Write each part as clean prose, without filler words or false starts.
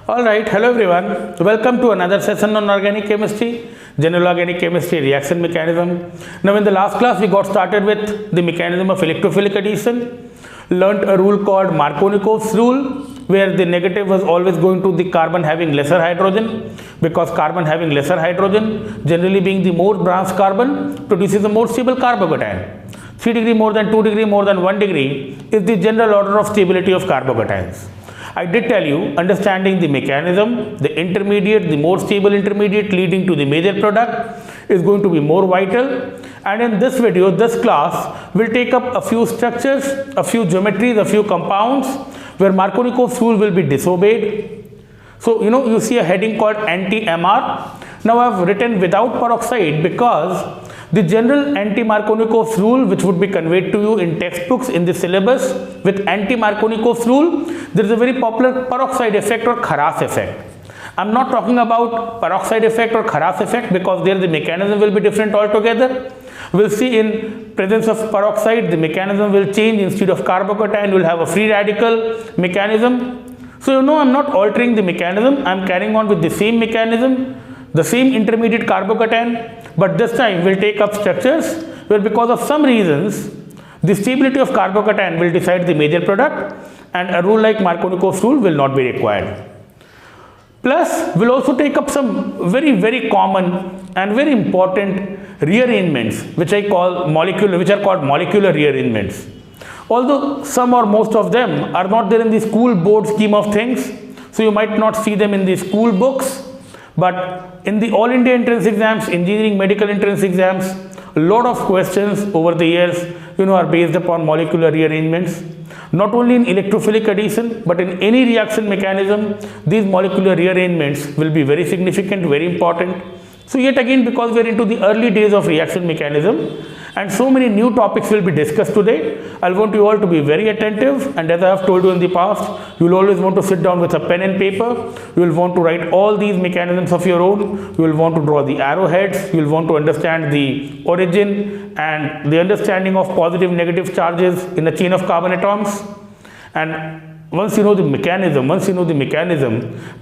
Alright, hello everyone. Welcome to another session on organic chemistry, general organic chemistry, reaction mechanism. Now in the last class we got started with the mechanism of electrophilic addition, learnt a rule called Markovnikov's rule, where the negative was always going to the carbon having lesser hydrogen, because carbon having lesser hydrogen, generally being the more branched carbon, produces a more stable carbocation. 3 degree more than 2 degree more than 1 degree is the general order of stability of carbocations. I did tell you, understanding the mechanism, the intermediate, the more stable intermediate leading to the major product is going to be more vital. And in this video, this class will take up a few structures, a few geometries, a few compounds where Markovnikov's rule will be disobeyed. So, you see a heading called anti-MR. Now, I have written without peroxide because the general anti-Markovnikov's rule, which would be conveyed to you in textbooks in the syllabus with anti-Markovnikov's rule, there is a very popular peroxide effect or Kharas effect. I am not talking about peroxide effect or Kharas effect because there the mechanism will be different altogether. We will see in presence of peroxide the mechanism will change. Instead of carbocation, you will have a free radical mechanism. So I am not altering the mechanism, I am carrying on with the same mechanism, the same intermediate carbocation, but this time we will take up structures where because of some reasons the stability of carbocation will decide the major product and a rule like Markovnikov's rule will not be required. Plus, we will also take up some very common and very important rearrangements which are called molecular rearrangements. Although some or most of them are not there in the school board scheme of things, so you might not see them in the school books, but in the All India entrance exams, engineering medical entrance exams, a lot of questions over the years are based upon molecular rearrangements. Not only in electrophilic addition, but in any reaction mechanism, these molecular rearrangements will be very significant, very important. So yet again, because we are into the early days of reaction mechanism and so many new topics will be discussed today, I want you all to be very attentive, and as I have told you in the past, you will always want to sit down with a pen and paper, you will want to write all these mechanisms of your own, you will want to draw the arrowheads, you will want to understand the origin and the understanding of positive negative charges in a chain of carbon atoms. And once you know the mechanism,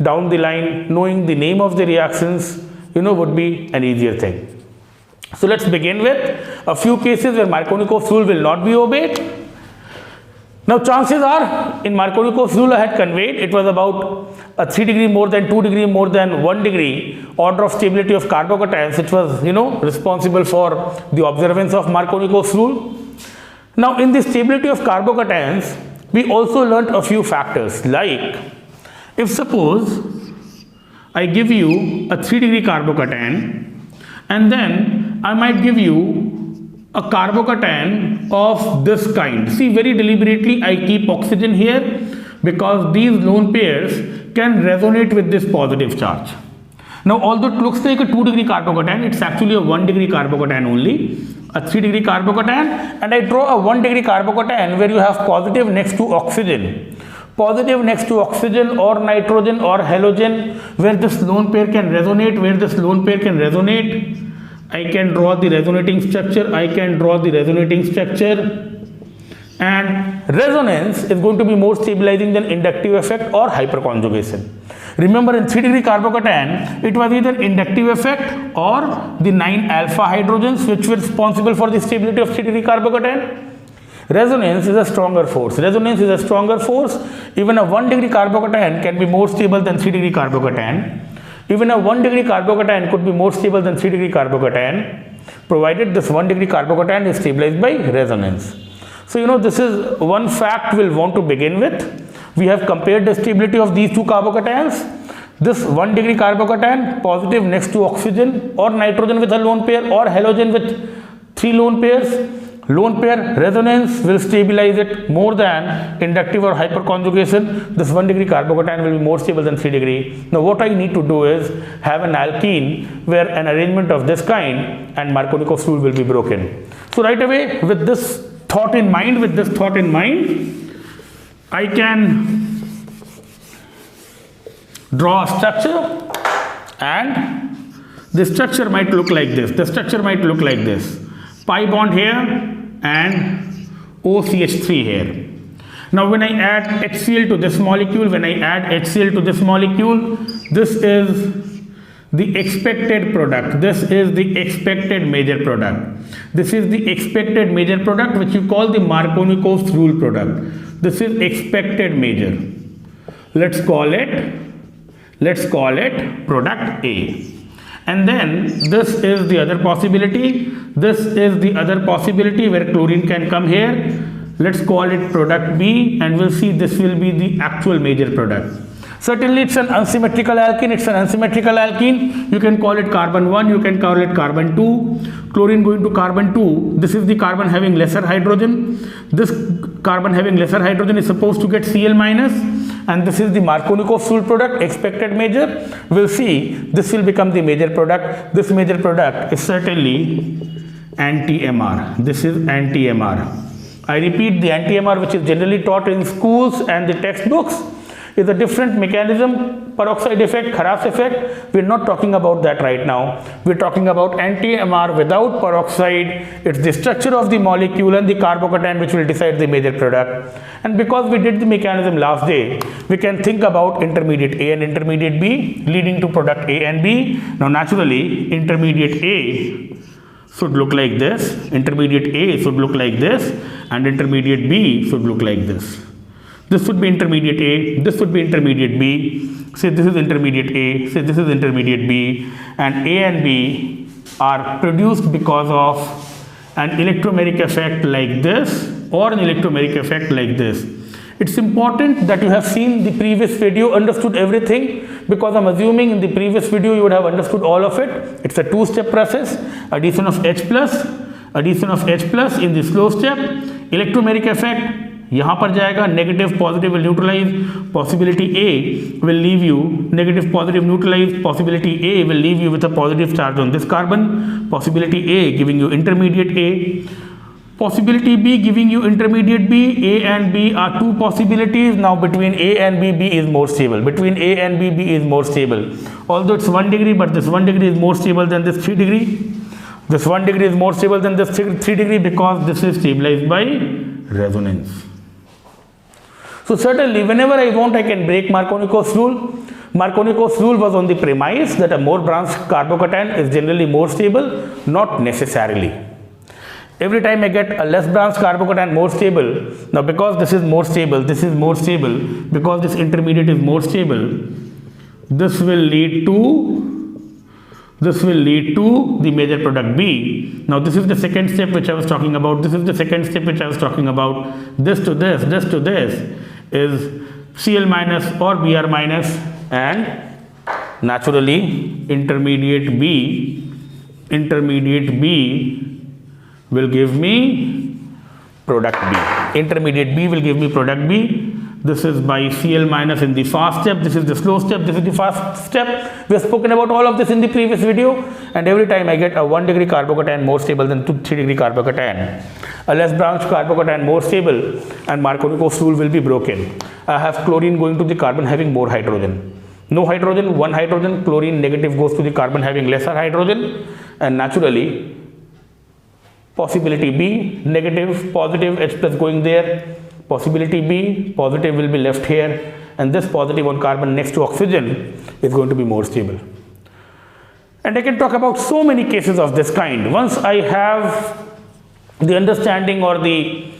down the line, knowing the name of the reactions, would be an easier thing. So let's begin with a few cases where Markovnikov's rule will not be obeyed. Now chances are, in Markovnikov's rule I had conveyed, it was about a 3 degree more than 2 degree more than 1 degree order of stability of carbocations, which was responsible for the observance of Markovnikov's rule. Now in the stability of carbocations, we also learnt a few factors, like if suppose I give you a 3 degree carbocation and then I might give you a carbocation of this kind. See, very deliberately I keep oxygen here because these lone pairs can resonate with this positive charge. Now although it looks like a 2 degree carbocation, it's actually a 1 degree carbocation only, a 3 degree carbocation, and I draw a 1 degree carbocation where you have positive next to oxygen. Positive next to oxygen or nitrogen or halogen, where this lone pair can resonate, I can draw the resonating structure, and resonance is going to be more stabilizing than inductive effect or hyperconjugation. Remember, in 3 degree carbocation, it was either inductive effect or the 9 alpha hydrogens which were responsible for the stability of 3 degree carbocation. Resonance is a stronger force. Even a 1 degree carbocation can be more stable than 3 degree carbocation. Even a 1 degree carbocation could be more stable than 3 degree carbocation, provided this 1 degree carbocation is stabilized by resonance. So this is one fact we'll want to begin with. We have compared the stability of these two carbocations. This 1 degree carbocation, positive next to oxygen or nitrogen with a lone pair or halogen with 3 lone pairs. Lone pair resonance will stabilize it more than inductive or hyperconjugation. This 1 degree carbocation will be more stable than 3 degree. Now what I need to do is have an alkene where an arrangement of this kind and Markovnikov's rule will be broken. So right away, with this thought in mind, I can draw a structure, and the structure might look like this. Pi bond here and OCH3 here. Now when I add HCl to this molecule, this is the expected product. This is the expected major product. This is the expected major product which you call the Markovnikov's rule product. This is expected major. Let's call it product A. And then this is the other possibility. This is the other possibility where chlorine can come here. Let's call it product B, and we'll see this will be the actual major product. Certainly it's an unsymmetrical alkene. You can call it carbon 1, you can call it carbon 2. Chlorine going to carbon 2. This is the carbon having lesser hydrogen. This carbon having lesser hydrogen is supposed to get Cl minus, and this is the Markovnikov's rule product, expected major. We'll see this will become the major product. This major product is certainly anti-MR. This is anti-MR. I repeat, the anti-MR which is generally taught in schools and the textbooks is a different mechanism, peroxide effect, Kharas effect. We're not talking about that right now. We're talking about anti-MR without peroxide. It's the structure of the molecule and the carbocation which will decide the major product. And because we did the mechanism last day, we can think about intermediate A and intermediate B leading to product A and B. Now naturally, intermediate A should look like this, intermediate A should look like this, and intermediate B should look like this. This would be intermediate A, this would be intermediate B. Say this is intermediate A, say this is intermediate B, and A and B are produced because of an electromeric effect like this or an electromeric effect like this. It's important that you have seen the previous video, understood everything, because I'm assuming in the previous video you would have understood all of it. It's a two-step process, addition of H plus in the slow step, electromeric effect, यहाँ पर जाएगा, negative positive will neutralize, possibility A will leave you, negative positive neutralize, possibility A will leave you with a positive charge on this carbon, possibility A giving you intermediate A, possibility B giving you intermediate B. A and B are two possibilities. Now between A and B, B is more stable. Between A and B, B is more stable. Although it's 1 degree, but this 1 degree is more stable than this 3 degree. This 1 degree is more stable than this 3 degree because this is stabilized by resonance. So certainly whenever I want, I can break Markovnikov's rule. Markovnikov's rule was on the premise that a more branched carbocation is generally more stable, not necessarily. Every time I get a less branched carbocation more stable, now because this is more stable, because this intermediate is more stable, this will lead to the major product B. Now this is the second step which I was talking about. This to this is Cl minus or Br minus, and naturally intermediate B will give me product B. Intermediate B will give me product B. This is by Cl minus in the fast step. This is the slow step. This is the fast step. We have spoken about all of this in the previous video. And every time I get a 1 degree carbocation more stable than 3 degree carbocation, a less branched carbocation more stable, and Markovnikov's rule will be broken. I have chlorine going to the carbon having more hydrogen. No hydrogen, 1 hydrogen, chlorine negative goes to the carbon having lesser hydrogen, and naturally possibility B, negative, positive, H plus going there, possibility B, positive will be left here, and this positive on carbon next to oxygen is going to be more stable. And I can talk about so many cases of this kind. Once I have the understanding or the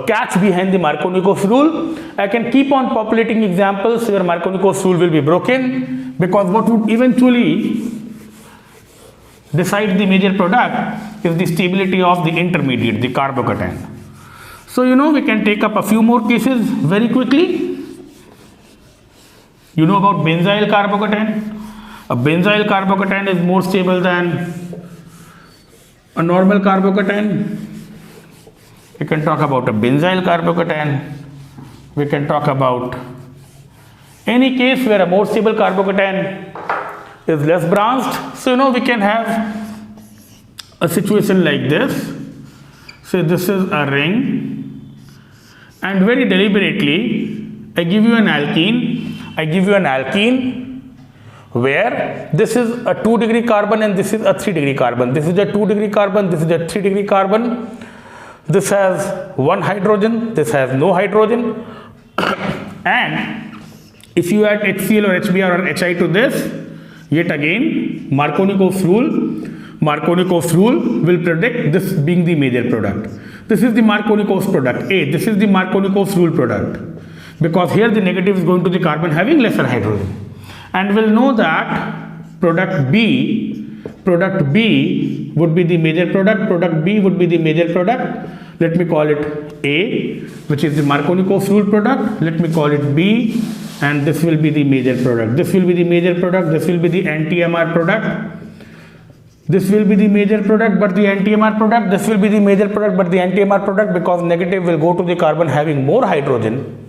catch behind the Markovnikov's rule, I can keep on populating examples where Markovnikov's rule will be broken, because what would eventually decide the major product is the stability of the intermediate, the carbocation. So we can take up a few more cases very quickly. You know about benzyl carbocation. A benzyl carbocation is more stable than a normal carbocation. We can talk about a benzyl carbocation. We can talk about any case where a more stable carbocation is less branched. So we can have a situation like this. So this is a ring, and very deliberately I give you an alkene where this is a 2 degree carbon and this is a 3 degree carbon. This is a 2 degree carbon, this is a 3 degree carbon. this has one hydrogen, this has no hydrogen. And if you add HCl or HBr or HI to this, yet again Markovnikov's rule will predict this being the major product. This is the Markovnikov's product A, this is the Markovnikov's rule product, because here the negative is going to the carbon having lesser hydrogen. And we'll know that product B would be the major product, product B would be the major product. Let me call it A, which is the Markovnikov's rule product. Let me call it B, and this will be the major product. This will be the major product, this will be the anti-MR product. This will be the major product but the anti-MR product. This will be the major product but the anti-MR product, because negative will go to the carbon having more hydrogen.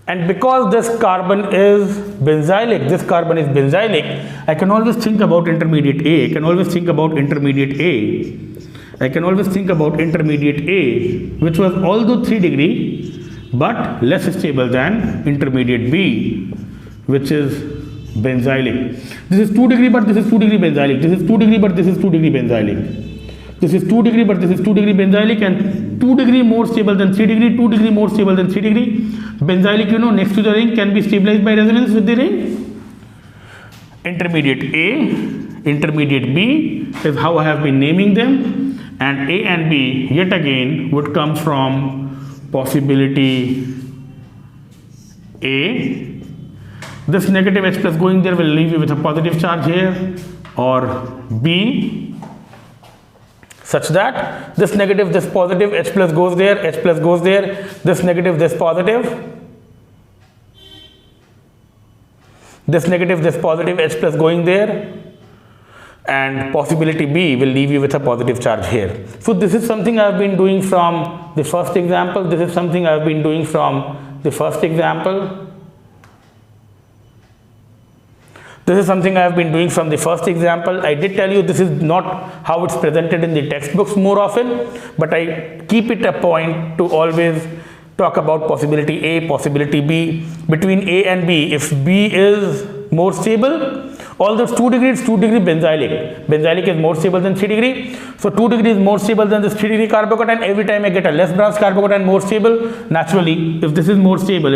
And because this carbon is benzylic, I can always think about intermediate A. I can always think about intermediate A, which was although 3 degree but less stable than intermediate B, which is benzylic. This is 2 degree but this is 2 degree benzylic. This is 2 degree but this is 2 degree benzylic. This is 2 degree but this is 2 degree benzylic, and 2 degree more stable than 3 degree, 2 degree more stable than 3 degree. Benzylic, next to the ring can be stabilized by resonance with the ring. Intermediate A, intermediate B is how I have been naming them, and A and B yet again would come from possibility A. This negative H plus going there will leave you with a positive charge here, or B, such that this negative, this positive, H plus goes there, this negative, this positive, this negative, this positive, H plus going there, and possibility B will leave you with a positive charge here. So this is something I have been doing from the first example. This is something I have been doing from the first example. This is something I have been doing from the first example. I did tell you this is not how it's presented in the textbooks more often, but I keep it a point to always talk about possibility A, possibility B. Between A and B, if B is more stable, although it's 2 degree benzylic. Benzylic is more stable than 3 degree. So 2 degree is more stable than this 3 degree carbocation. Every time I get a less branch carbocation more stable, naturally, if this is more stable,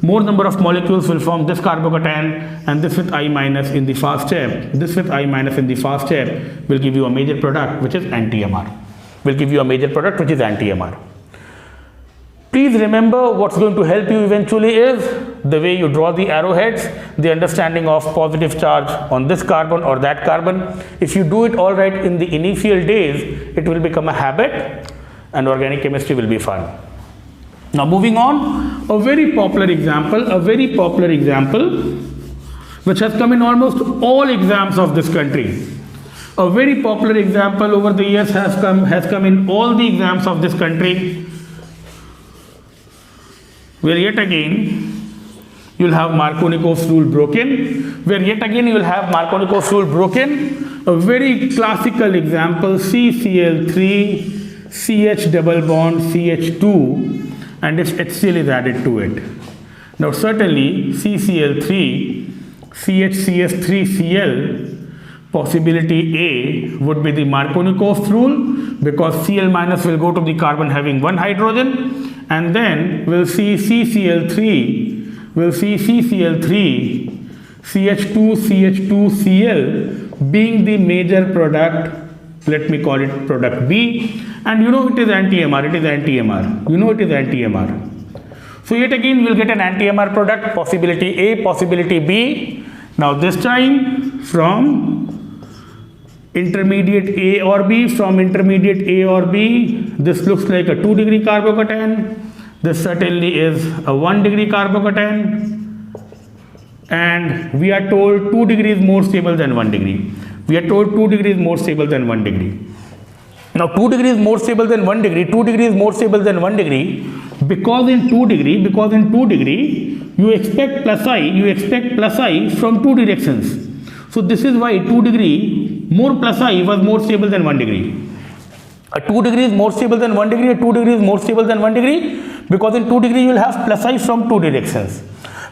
more number of molecules will form this carbocation, and this with I minus in the fast step. This with I minus in the fast step will give you a major product, which is anti-MR. Please remember, what's going to help you eventually is the way you draw the arrowheads, the understanding of positive charge on this carbon or that carbon. If you do it all right in the initial days, it will become a habit and organic chemistry will be fun. Now moving on, a very popular example which has come in almost all exams of this country. A very popular example over the years has come in all the exams of this country, where yet again you will have Markovnikov's rule broken, A very classical example, CCl3, CH double bond, CH2, and if HCl is added to it. Now certainly CCl3, CHCS3Cl, possibility A would be the Markovnikov's rule, because Cl minus will go to the carbon having one hydrogen, and then we'll see CCl3, CH2CL being the major product. Let me call it product B, and it is anti-MR, So yet again we'll get an anti-MR product, possibility A, possibility B. Now this time from intermediate A or B, this looks like a 2 degree carbocation. This certainly is a 1 degree carbocation, and we are told 2 degrees more stable than 1 degree. Now 2 degrees more stable than 1 degree, because in 2 degree you expect plus I from 2 directions. So this is why 2 degree more plus I was more stable than 1 degree. A 2 degree is more stable than 1 degree, because in 2 degree you will have plus I from 2 directions.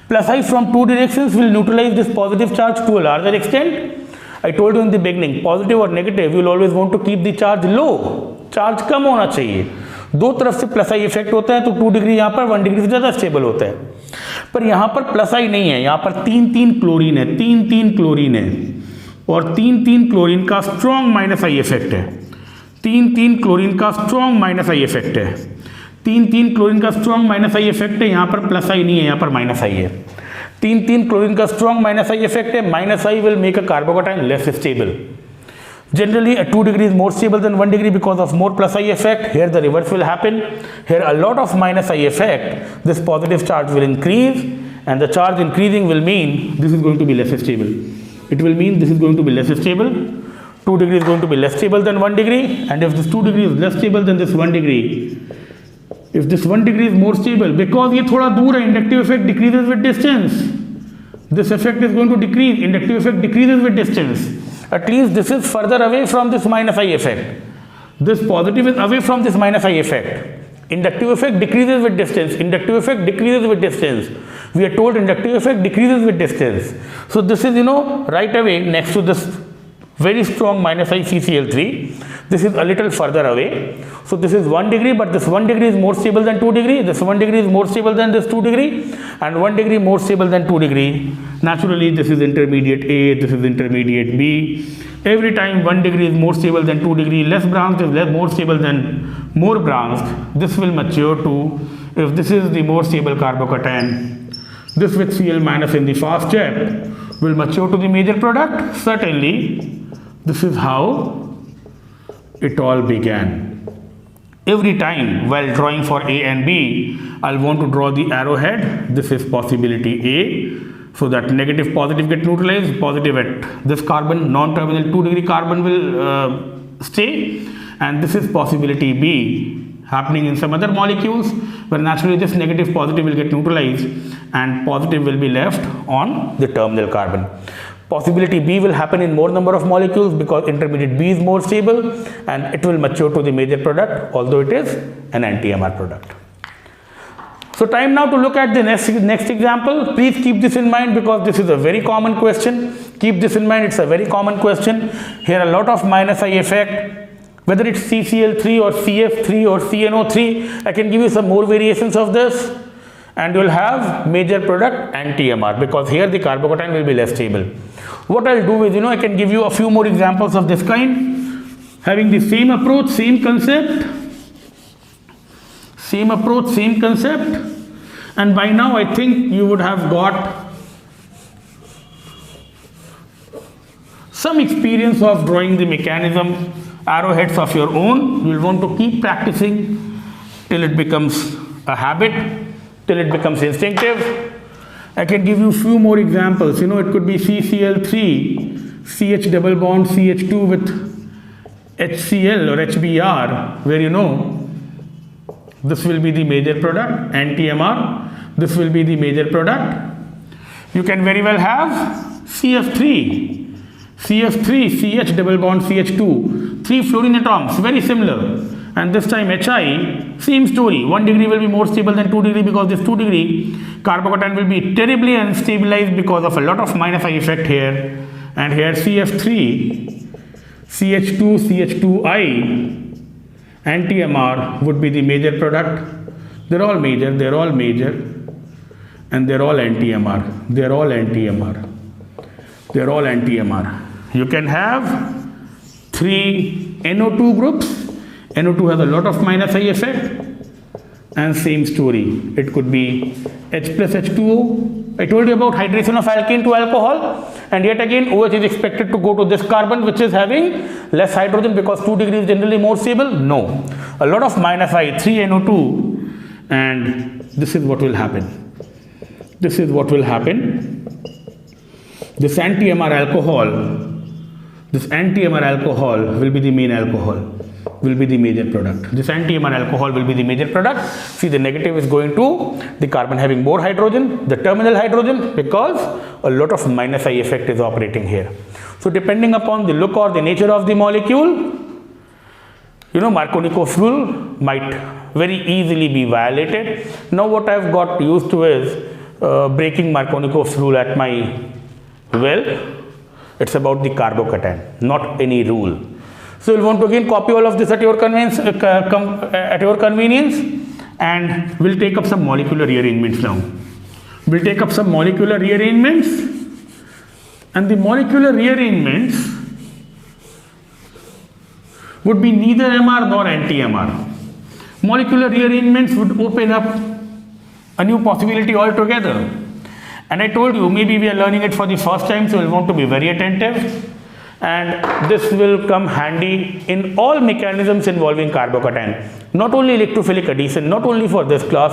Plus I from 2 directions will neutralize this positive charge to a larger extent. I told you in the beginning, positive or negative, you will always want to keep the charge low. Charge कम होना चाहिए, दो तरफ से plus I effect होता है तो 2 degree यहाँ पर 1 डिग्री से ज़्यादा स्टेबल होता है। पर यहाँ पर प्लस आई नहीं है, यहाँ पर 3 क्लोरीन है, 3 क्लोरीन है और 3 क्लोरीन का स्ट्रॉन्ग माइनस आई इफेक्ट है, 3 क्लोरीन का स्ट्रॉन्ग माइनस आई इफेक्ट है, 3 क्लोरीन का स्ट्रॉन्ग माइनस आई इफेक्ट है। यहाँ पर प्लस आई नहीं है, यहाँ पर माइनस आई है। 3 क्लोरीन का स्ट्रॉन्ग माइनस आई इफेक्ट है। Minus I will make a carbocation less stable. Generally, a 2 degree is more stable than 1 degree because of more plus I effect. Here the reverse will happen. Here a lot of minus I effect. This positive charge will increase, and the charge increasing will mean this is going to be less stable. It will mean this is going to be less stable. 2 degree is going to be less stable than 1 degree, and if this 2 degree is less stable than this 1 degree, if this 1 degree is more stable, because ये थोड़ा दूर है, inductive effect decreases with distance. This effect is going to decrease. Inductive effect decreases with distance. At least this is further away from this minus I effect. This positive is away from this minus I effect. Inductive effect decreases with distance. Inductive effect decreases with distance. We are told inductive effect decreases with distance. So this is, right away next to this very strong minus I CCl3. This is a little further away. So this is 1 degree, but this 1 degree is more stable than 2 degree. This 1 degree is more stable than this 2 degree, and 1 degree more stable than 2 degree. Naturally, this is intermediate A, this is intermediate B. Every time 1 degree is more stable than 2 degree, less branched is more stable than more branched. This will mature to, if this is the more stable carbocation, this with Cl minus in the fast step will mature to the major product. Certainly, this is how it all began. Every time while drawing for A and B, I'll want to draw the arrowhead. This is possibility A, so that negative positive get neutralized. Positive at this carbon, non-terminal 2 degree carbon will stay, and this is possibility B happening in some other molecules where naturally this negative positive will get neutralized and positive will be left on the terminal carbon. Possibility B will happen in more number of molecules because intermediate B is more stable, and it will mature to the major product, although it is an anti-MR product. So time now to look at the next example. Please keep this in mind because this is a very common question. Keep this in mind, it's a very common question. Here a lot of minus I effect, whether it's CCl3 or CF3 or CNO3, I can give you some more variations of this, and you will have major product anti-MR because here the carbocation will be less stable. What I'll do is, I can give you a few more examples of this kind, having the same approach, same concept, and by now I think you would have got some experience of drawing the mechanism, arrowheads of your own. You will want to keep practicing till it becomes a habit, till it becomes instinctive. I can give you few more examples. It could be CCl3, CH double bond CH2 with HCl or HBr, where this will be the major product, anti-MR. This will be the major product. You can very well have CF3, CH double bond CH2, 3 fluorine atoms, very similar. And this time HI, same story. 1 degree will be more stable than 2 degree because this 2 degree carbocation will be terribly unstabilized because of a lot of minus I effect here. And here CF3, CH2, CH2I, anti-MR would be the major product. They're all major, and they're all anti-MR. They're all anti-MR. You can have 3 NO2 groups. NO2 has a lot of minus I effect, and same story. It could be H plus H2O. I told you about hydration of alkane to alcohol, and yet again OH is expected to go to this carbon which is having less hydrogen because 2 degrees is generally more stable. No, a lot of minus I, 3 NO2, and this is what will happen. This anti-MR alcohol will be the main alcohol, will be the major product. This anti-MR alcohol will be the major product. See, the negative is going to the carbon having more hydrogen, the terminal hydrogen, because a lot of minus I effect is operating here. So depending upon the look or the nature of the molecule, Markovnikov rule might very easily be violated. Now what I've got used to is breaking Markovnikov's rule at my will. It's about the carbocation, not any rule. So we'll want to again copy all of this at your convenience, and we'll take up some molecular rearrangements now. We'll take up some molecular rearrangements, and the molecular rearrangements would be neither MR nor anti-MR. Molecular rearrangements would open up a new possibility altogether. And I told you, maybe we are learning it for the first time, so we'll want to be very attentive. And this will come handy in all mechanisms involving carbocation. Not only electrophilic addition, not only for this class,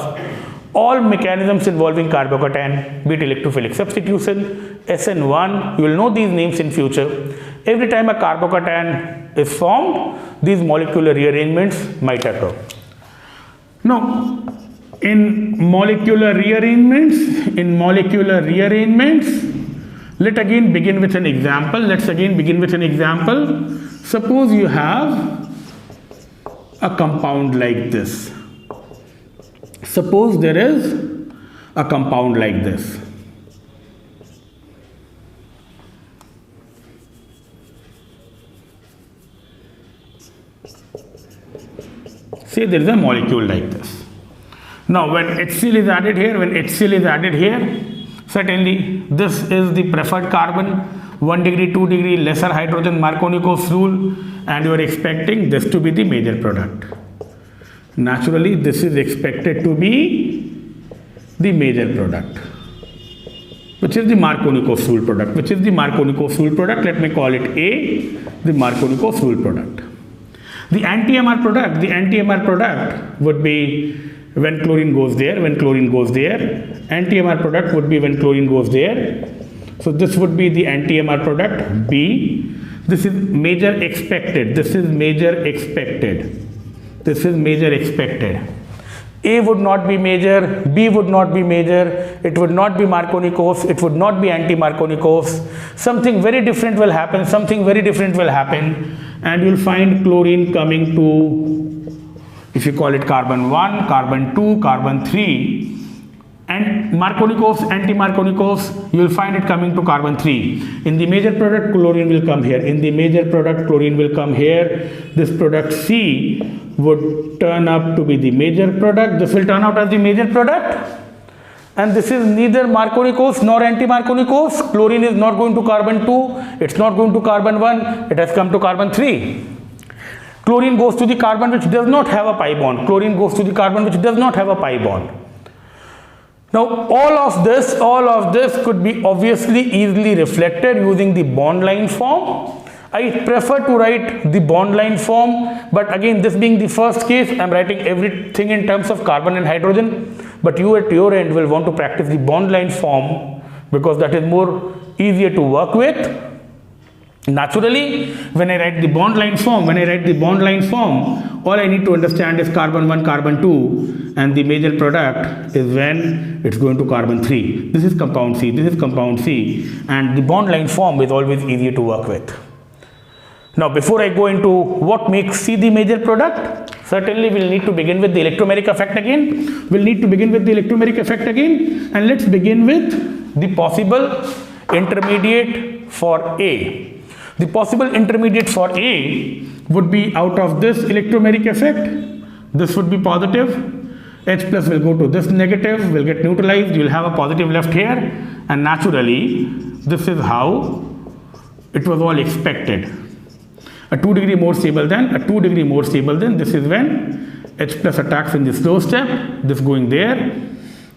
all mechanisms involving carbocation, be it electrophilic substitution, SN1, you will know these names in future. Every time a carbocation is formed, these molecular rearrangements might occur. Now, in molecular rearrangements, let's again begin with an example. Suppose you have a compound like this. Suppose there is a compound like this. Say there is a molecule like this. Now when HCl is added here, certainly this is the preferred carbon, 1 degree, 2 degree, lesser hydrogen, Markovnikov's rule, and you are expecting this to be the major product. Naturally, this is expected to be the major product, which is the Markovnikov's rule product. Let me call it A, the Markovnikov's rule product. The anti-MR product would be when chlorine goes there, Anti-MR product would be when chlorine goes there. So this would be the anti-MR product B. This is major expected. A would not be major, B would not be major, it would not be Markovnikov's, it would not be anti-Markovnikov's. Something very different will happen, and you'll find chlorine coming to, if you call it carbon 1, carbon 2, carbon 3, and Markovnikov's, anti-Markovnikov's, you will find it coming to carbon 3. In the major product, chlorine will come here. This product C would turn up to be the major product. This will turn out as the major product. And this is neither Markovnikov's nor anti-Markovnikov's. Chlorine is not going to carbon 2. It's not going to carbon 1. It has come to carbon 3. Chlorine goes to the carbon which does not have a pi bond. Now all of this could be obviously easily reflected using the bond line form. I prefer to write the bond line form, but again, this being the first case, I am writing everything in terms of carbon and hydrogen, but you at your end will want to practice the bond line form because that is more easier to work with. Naturally, when I write the bond line form, all I need to understand is carbon 1, carbon 2, and the major product is when it's going to carbon 3. This is compound C, and the bond line form is always easier to work with. Now, before I go into what makes C the major product, certainly we'll need to begin with the electromeric effect again. And let's begin with the possible intermediate for A. The possible intermediate for A would be out of this electromeric effect. This would be positive. H plus will go to this negative, will get neutralized. You will have a positive left here. And naturally, this is how it was all expected. A 2 degree more stable than, this is when H plus attacks in the slow step, this going there,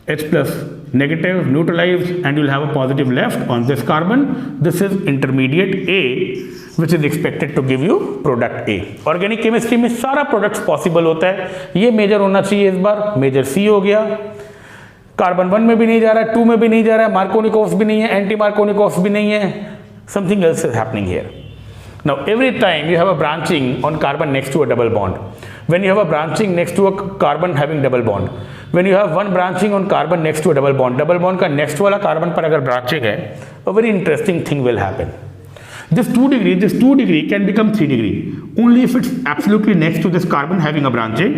H plus negative, neutralized, and you will have a positive left on this carbon. This is intermediate A, which is expected to give you product A. Organic chemistry में सारा products possible होता है. ये major होना चाहिए इस बार, major C हो गया. Carbon 1 में भी नहीं जा रहा है, 2 में भी नहीं जा रहा है, Markovnikov's भी नहीं है, anti-Markovnikov's भी नहीं है. Something else is happening here. Now, every time you have a branching on carbon next to a double bond, when you have a branching next to a carbon having double bond, when you have one branching on carbon next to a double bond का next वाला carbon पर अगर branching है, a very interesting thing will happen. This 2 degree can become 3 degree only if it's absolutely next to this carbon having a branching.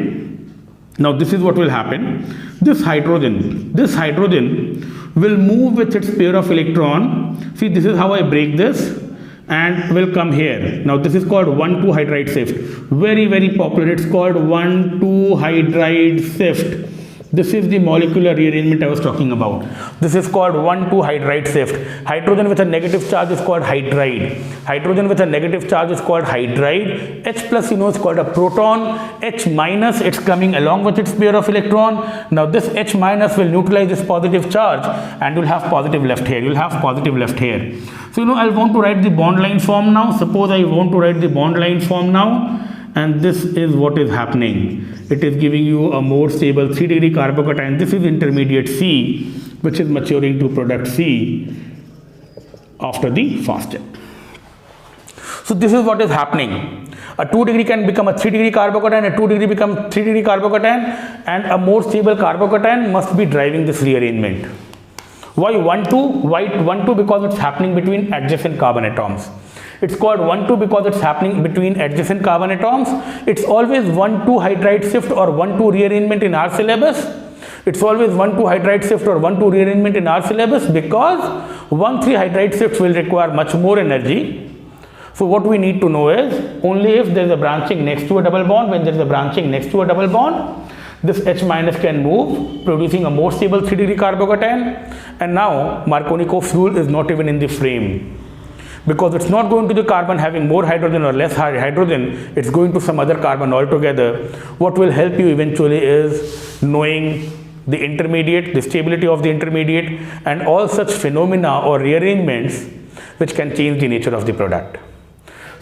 Now, this is what will happen. This hydrogen will move with its pair of electron. See, this is how I break this. and will come here. Now this is called 1,2-hydride shift. Very, very popular. It's called 1,2-hydride shift. This is the molecular rearrangement I was talking about. This is called 1,2-hydride shift. Hydrogen with a negative charge is called hydride. Hydrogen with a negative charge is called hydride. H plus, you know, is called a proton. H minus, it's coming along with its pair of electron. Now this H minus will neutralize this positive charge and you'll have positive left here. You'll have positive left here. So, you know, I want to write the bond line form now. Suppose I want to write the bond line form now. And this is what is happening. It is giving you a more stable 3-degree carbocation. This is intermediate C, which is maturing to product C after the fast step. So this is what is happening. A 2-degree can become a 3-degree carbocation, a 2-degree become 3-degree carbocation, and a more stable carbocation must be driving this rearrangement. Why 1,2? Why 1,2? Because it's happening between adjacent carbon atoms. It's called 1,2 because it's happening between adjacent carbon atoms. It's always 1,2-hydride shift or 1,2 rearrangement in our syllabus. It's always 1,2-hydride shift or 1,2 rearrangement in our syllabus because 1,3-hydride shifts will require much more energy. So what we need to know is only if there is a branching next to a double bond, when there is a branching next to a double bond, this H minus can move, producing a more stable 3-degree carbocation. And now Markovnikov's rule is not even in the frame, because it's not going to the carbon having more hydrogen or less hydrogen, it's going to some other carbon altogether. What will help you eventually is knowing the intermediate, the stability of the intermediate, and all such phenomena or rearrangements which can change the nature of the product.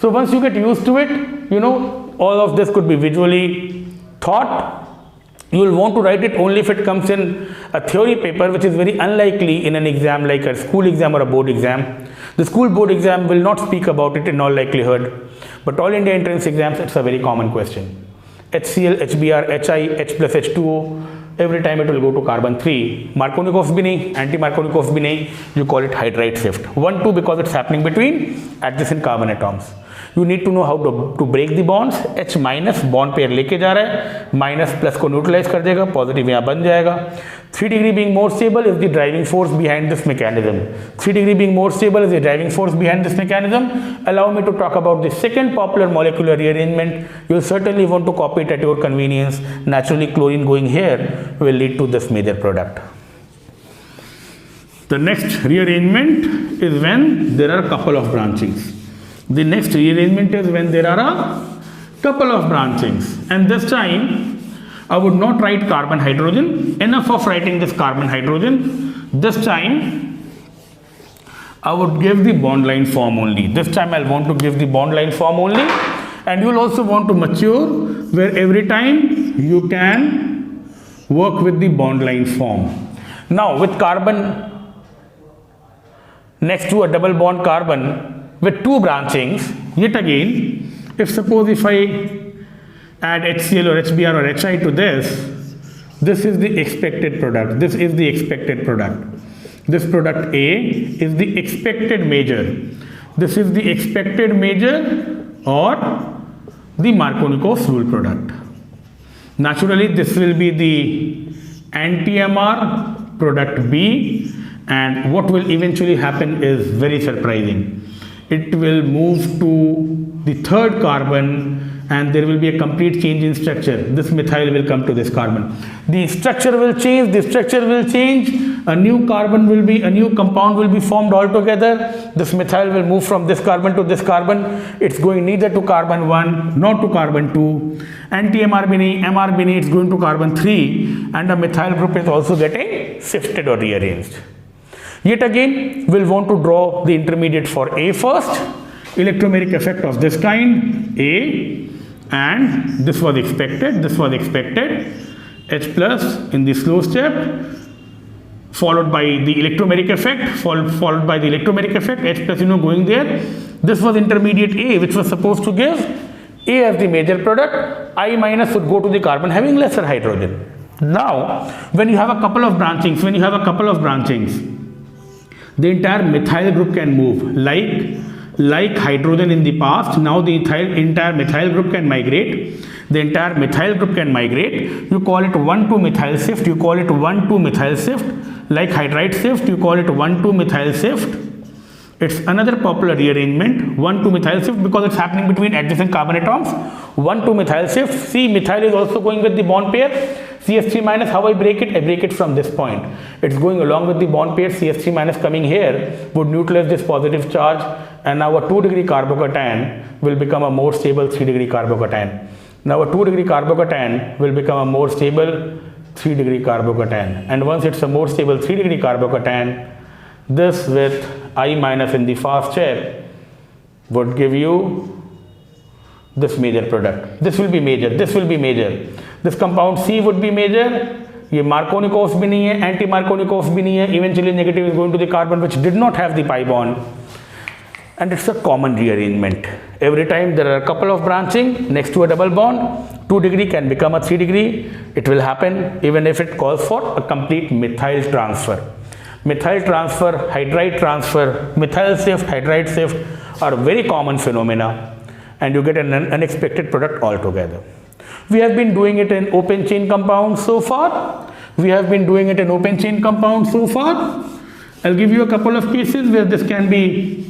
So once you get used to it, you know, all of this could be visually thought. You will want to write it only if it comes in a theory paper, which is very unlikely in an exam like a school exam or a board exam. The school board exam will not speak about it in all likelihood, but all India entrance exams, it's a very common question. HCl, HBr, HI, H plus H2O, every time it will go to carbon 3. Markovnikov's bhi nahi, anti-Markovnikov's bhi nahi, you call it hydride shift. 1,2 because it's happening between adjacent carbon atoms. You need to know how to break the bonds. H minus bond pair लेके जा रहा है, minus plus को neutralize कर देगा, positive यहाँ बन जाएगा. 3-degree being more stable is the driving force behind this mechanism. 3-degree being more stable is the driving force behind this mechanism. Allow me to talk about the second popular molecular rearrangement. You'll certainly want to copy it at your convenience. Naturally, chlorine going here will lead to this major product. The next rearrangement is when there are a couple of branchings. The next rearrangement is when there are a couple of branchings, and this time I would not write carbon hydrogen. Enough of writing this carbon hydrogen. This time I would give the bond line form only. This time I'll want to give the bond line form only, and you'll also want to mature where every time you can work with the bond line form. Now with carbon next to a double bond carbon with 2 branchings, yet again, if suppose if I add HCl or HBr or HI to this is the expected product. This is the expected product. This product A is the expected major. This is the expected major or the Markovnikov's rule product. Naturally, this will be the anti-MR product B, and what will eventually happen is very surprising. It will move to the 3rd carbon and there will be a complete change in structure. This methyl will come to this carbon. The structure will change, a new compound will be formed altogether. This methyl will move from this carbon to this carbon. It's going neither to carbon 1 nor to carbon 2. Anti-MR bhi nahi, MR bhi nahi, it's going to carbon 3, and the methyl group is also getting shifted or rearranged. Yet again, we'll want to draw the intermediate for A first. Electromeric effect of this kind, A, and this was expected, H plus in the slow step, followed by the electromeric effect, H plus, you know, going there. This was intermediate A, which was supposed to give A as the major product. I minus would go to the carbon having lesser hydrogen. Now, when you have a couple of branchings, the entire methyl group can move like hydrogen in the past. Now the entire methyl group can migrate. You call it 1,2 methyl shift. Like hydride shift, you call it 1,2 methyl shift. It's another popular rearrangement, 1,2-methyl shift, because it's happening between adjacent carbon atoms. 1,2-methyl shift. See, methyl is also going with the bond pair. CH3 minus, how I break it? I break it from this point. It's going along with the bond pair. CH3 minus coming here would neutralize this positive charge, and now a 2-degree carbocation will become a more stable 3-degree carbocation. Now a 2-degree carbocation will become a more stable 3-degree carbocation, and once it's a more stable 3-degree carbocation, this with I minus in the fast step would give you this major product. This will be major, this will be major. This compound C would be major. ये Markovnikovs भी नहीं है, anti-Markovnikovs भी नहीं है. Eventually negative is going to the carbon which did not have the pi bond. And it's a common rearrangement. Every time there are a couple of branching next to a double bond, 2-degree can become a 3-degree. It will happen even if it calls for a complete methyl transfer. Methyl transfer, hydride transfer, methyl shift, hydride shift are very common phenomena, and you get an unexpected product altogether. We have been doing it in open chain compounds so far. I'll give you a couple of cases where this can be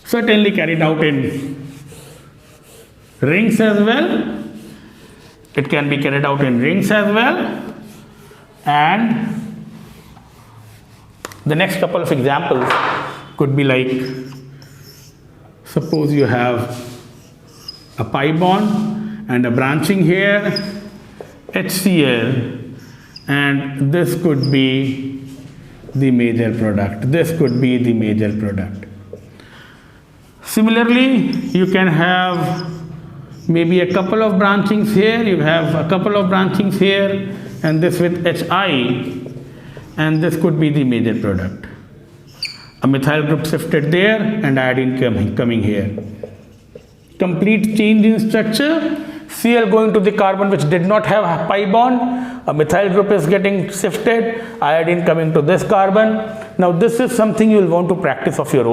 certainly carried out in rings as well. It can be carried out in rings as well. And the next couple of examples could be like, suppose you have a pi bond and a branching here, HCl, and this could be the major product. Similarly, you can have maybe a couple of branchings here, and this with HI, and this could be the major product. A methyl group shifted there and iodine coming here. Complete change in structure. Cl going to the carbon which did not have a pi bond. A methyl group is getting shifted. Iodine coming to this carbon. Now this is something you will want to practice of your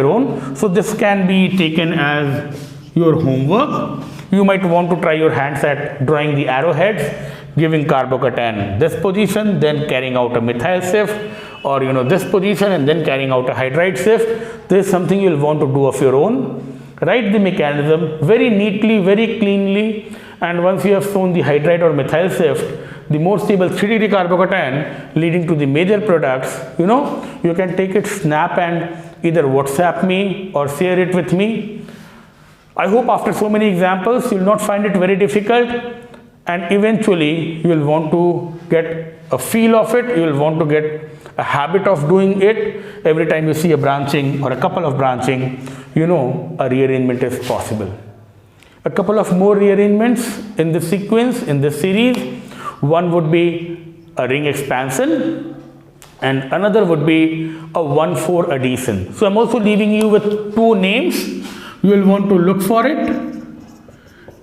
own. So this can be taken as your homework. You might want to try your hands at drawing the arrowheads, giving carbocation this position, then carrying out a methyl shift, or this position and then carrying out a hydride shift. This is something you will want to do of your own. Write the mechanism very neatly, very cleanly, and once you have shown the hydride or methyl shift, the more stable 3-degree carbocation leading to the major products, you can take it, snap, and either WhatsApp me or share it with me. I hope after so many examples, you will not find it very difficult, and eventually you will want to get a feel of it, you will want to get a habit of doing it. Every time you see a branching or a couple of branching, a rearrangement is possible. A couple of more rearrangements in this sequence, in this series. One would be a ring expansion and another would be a 1,4 addition. So I'm also leaving you with two names. You will want to look for it,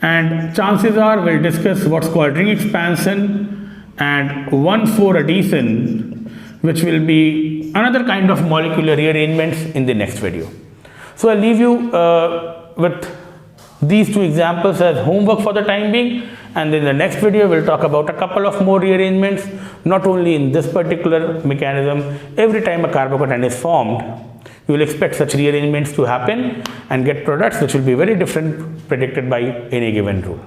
and chances are we'll discuss what's called ring expansion and 1,4 addition, which will be another kind of molecular rearrangements in the next video. So I'll leave you with these two examples as homework for the time being, and in the next video we'll talk about a couple of more rearrangements, not only in this particular mechanism. Every time a carbocation is formed, you will expect such rearrangements to happen and get products which will be very different predicted by any given rule.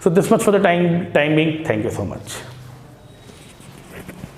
So this much for the time being. Thank you so much.